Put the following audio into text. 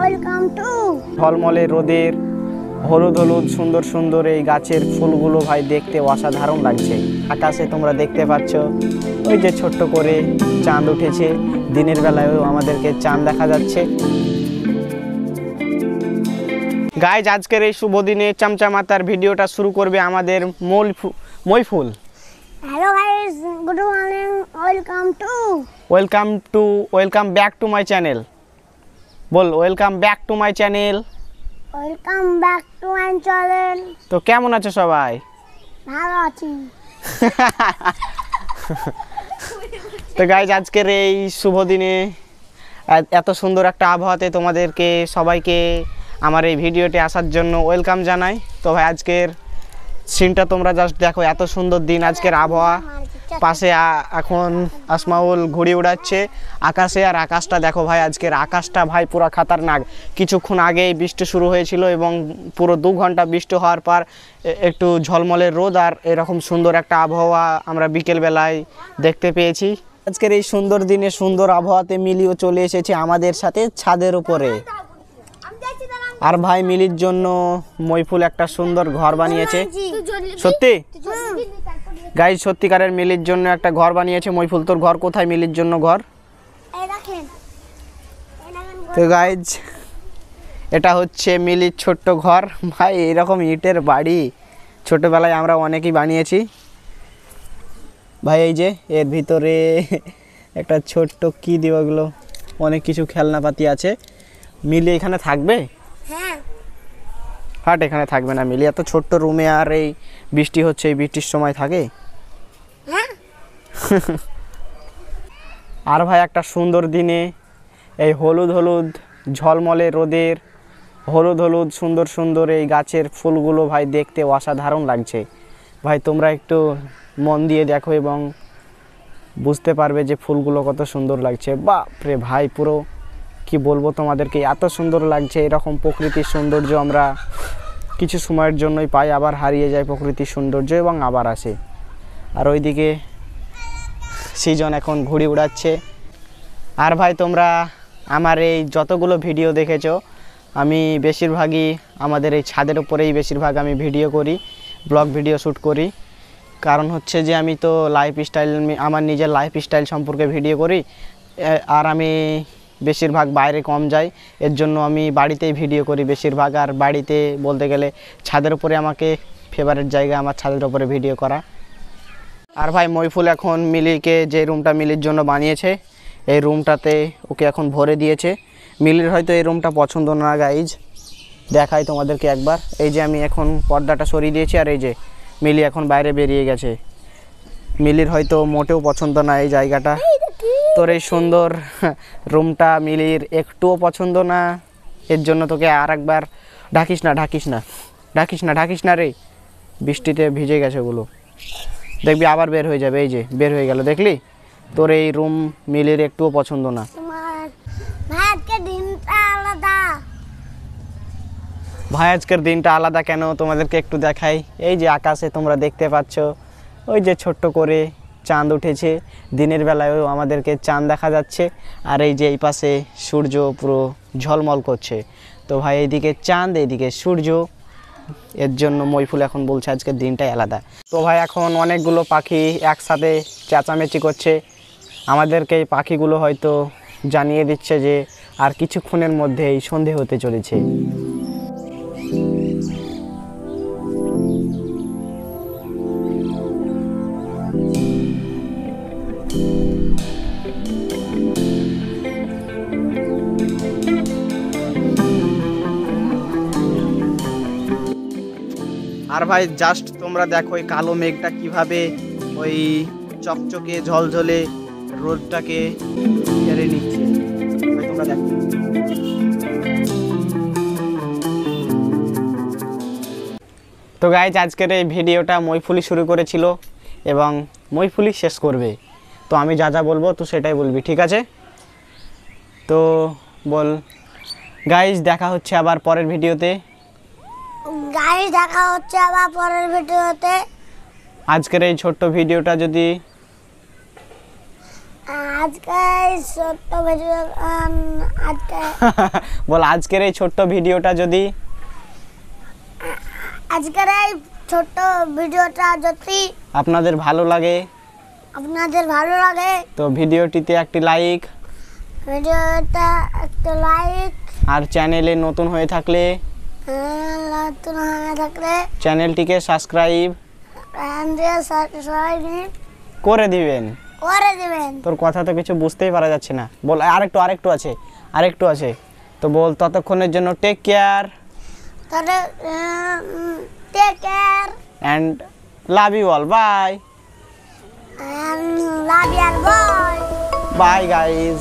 Welcome to ঝলমলে রোদের হলুদ হলুদ সুন্দর সুন্দর এই গাছের ফুলগুলো ভাই দেখতে অসাধারণ লাগছে। আকাশে তোমরা দেখতে পাচ্ছ ওই যে ছোট্ট করে চাঁদ উঠেছে, দিনের বেলায়ও আমাদেরকে চাঁদ দেখা যাচ্ছে। গাইজ আজকের এই শুভ দিনে চামচামাতার ভিডিওটা শুরু করবে আমাদের মইফুল। Hello guys, good morning, welcome back to my channel. বল welcome back to my channel. Welcome back to my channel. তো কেমন আছো সবাই? ভালো আছি। তো গাইজ আজকের এই শুভ দিনে এত সুন্দর একটা আবহাওয়াতে তোমাদেরকে সবাইকে আমার এই ভিডিওতে আসার জন্য ওয়েলকাম জানাই। তো ভাই আজকের সিনটা তোমরা জাস্ট দেখো, এত সুন্দর দিন আজকের আবহাওয়া। পাশে এখন আসমাউল ঘুড়ি উড়াচ্ছে আকাশে, আর আকাশটা দেখো ভাই, আজকের আকাশটা ভাই পুরো খাতারনাক। কিছুক্ষণ আগেই বৃষ্টি শুরু হয়েছিল এবং পুরো 2 ঘন্টা বৃষ্টি হওয়ার পর একটু ঝলমলের রোদ আর এরকম সুন্দর একটা আবহাওয়া আমরা বিকেলবেলায় দেখতে পেয়েছি। আজকের এই সুন্দর দিনে সুন্দর আবহাওয়াতে মিলিও চলে এসেছে আমাদের সাথে ছাদের উপরে। আর ভাই মিলির জন্য মইফুল একটা সুন্দর ঘর বানিয়েছে। সত্যি গাইজ, সত্যিকারের মিলির জন্য একটা ঘর বানিয়েছে মইফুল। তোর ঘর কোথায়? মিলির জন্য ঘর। তো গাইজ এটা হচ্ছে মিলির ছোট্ট ঘর। ভাই এরকম ইটের বাড়ি ছোটবেলায় আমরা অনেকেই বানিয়েছি ভাই। এই যে এর ভিতরে একটা ছোট্ট কি দিওগুলো অনেক কিছু খেলনাপাতি আছে। মিলি এখানে থাকবে? হাট এখানে থাকবে না মিলি, এত ছোট্ট রুমে। আর এই বৃষ্টি হচ্ছে, এই বৃষ্টির সময় থাকে। আর ভাই একটা সুন্দর দিনে এই হলুদ হলুদ ঝলমলে রোদের হলুদ হলুদ সুন্দর সুন্দর এই গাছের ফুলগুলো ভাই দেখতে অসাধারণ লাগছে। ভাই তোমরা একটু মন দিয়ে দেখো এবং বুঝতে পারবে যে ফুলগুলো কত সুন্দর লাগছে। বাপরে ভাই, পুরো কি বলবো তোমাদেরকে, এত সুন্দর লাগছে। এরকম প্রকৃতির সৌন্দর্য আমরা কিছু সময়ের জন্যই পাই, আবার হারিয়ে যায় প্রকৃতির সৌন্দর্য এবং আবার আসে। আর ওইদিকে সিজন এখন ঘুড়ি উড়াচ্ছে। আর ভাই তোমরা আমার এই যতগুলো ভিডিও দেখেছো, আমি বেশিরভাগই আমাদের এই ছাদের উপরেই বেশিরভাগ আমি ভিডিও করি, ব্লগ ভিডিও শ্যুট করি। কারণ হচ্ছে যে আমি তো লাইফস্টাইল, আমার নিজের লাইফস্টাইল সম্পর্কে ভিডিও করি। আর আমি বেশিরভাগ বাইরে কম যাই, এর জন্য আমি বাড়িতেই ভিডিও করি বেশিরভাগ। আর বাড়িতে বলতে গেলে ছাদের উপরে আমাকে ফেভারিট জায়গা আমার ছাদের উপরে ভিডিও করা। আর ভাই মইফুল এখন মিলিকে যে রুমটা মিলির জন্য বানিয়েছে, এই রুমটাতে ওকে এখন ভরে দিয়েছে। মিলির হয়তো এই রুমটা পছন্দ না গাইজ, দেখাই তোমাদেরকে একবার। এই যে আমি এখন পর্দাটা সরিয়ে দিয়েছি, আর এই যে মিলি এখন বাইরে বেরিয়ে গেছে। মিলির হয়তো মোটেও পছন্দ না এই জায়গাটা। তোর এই সুন্দর রুমটা মিলির একটুও পছন্দ না, এর জন্য তোকে আর একবার ঢাকিস না রে, বৃষ্টিতে ভিজে গেছে ওগুলো, দেখবি আবার বের হয়ে যাবে। এই যে বের হয়ে গেল, দেখলি? তোর এই রুম মিলির একটুও পছন্দ না। ভাই আজকের দিনটা আলাদা কেন তোমাদেরকে একটু দেখাই। এই যে আকাশে তোমরা দেখতে পাচ্ছ ওই যে ছোট্ট করে চাঁদ উঠেছে, দিনের বেলায়ও আমাদেরকে চাঁদ দেখা যাচ্ছে। আর এই যে এই পাশে সূর্য পুরো ঝলমল করছে। তো ভাই এইদিকে চাঁদ, এইদিকে সূর্য, এর জন্য মইফুল এখন বলছে আজকের দিনটাই আলাদা। তো ভাই এখন অনেকগুলো পাখি একসাথে চেঁচামেচি করছে। আমাদেরকে এই পাখিগুলো হয়তো জানিয়ে দিচ্ছে যে আর কিছুক্ষণের মধ্যেই সন্ধে হতে চলেছে। আর ভাই জাস্ট তোমরা দেখো এই কালো মেঘটা কিভাবে ওই চকচকে ঝলঝলে রোদটাকে কেড়ে নিচ্ছে। তোমরা দেখো। তো গাইজ আজকের এই ভিডিওটা মইফুলি শুরু করেছিল এবং মইফুলি শেষ করবে। তো আমি যা যা বলবো তো সেটাই বলবি, ঠিক আছে? তো বল গাইজ, দেখা হচ্ছে আবার পরের ভিডিওতে। আজকের এই ছোট্ট ভিডিওটা যদি আজকে এই ছোট্ট ভিডিও আজকে বল আজকের এই ছোট্ট ভিডিওটা যদি আজকের এই ছোট্ট ভিডিওটা যদি আপনাদের ভালো লাগে আপনাদের ভালো লাগে তো ভিডিওটিতে একটি লাইক, ভিডিওটা একটা লাইক, আর চ্যানেলে নতুন হয়ে থাকলে নতুন হয়ে থাকলে চ্যানেলটিকে সাবস্ক্রাইব সাবস্ক্রাইব করে দিবেন। করে দিবেন। তোর কথা তো কিছু বুঝতেই পারা যাচ্ছে না, বল আরেকটু আছে তো বল ততক্ষণের জন্য টেক কেয়ার তাহলে take care and love you all, bye and love you, boy. Bye guys.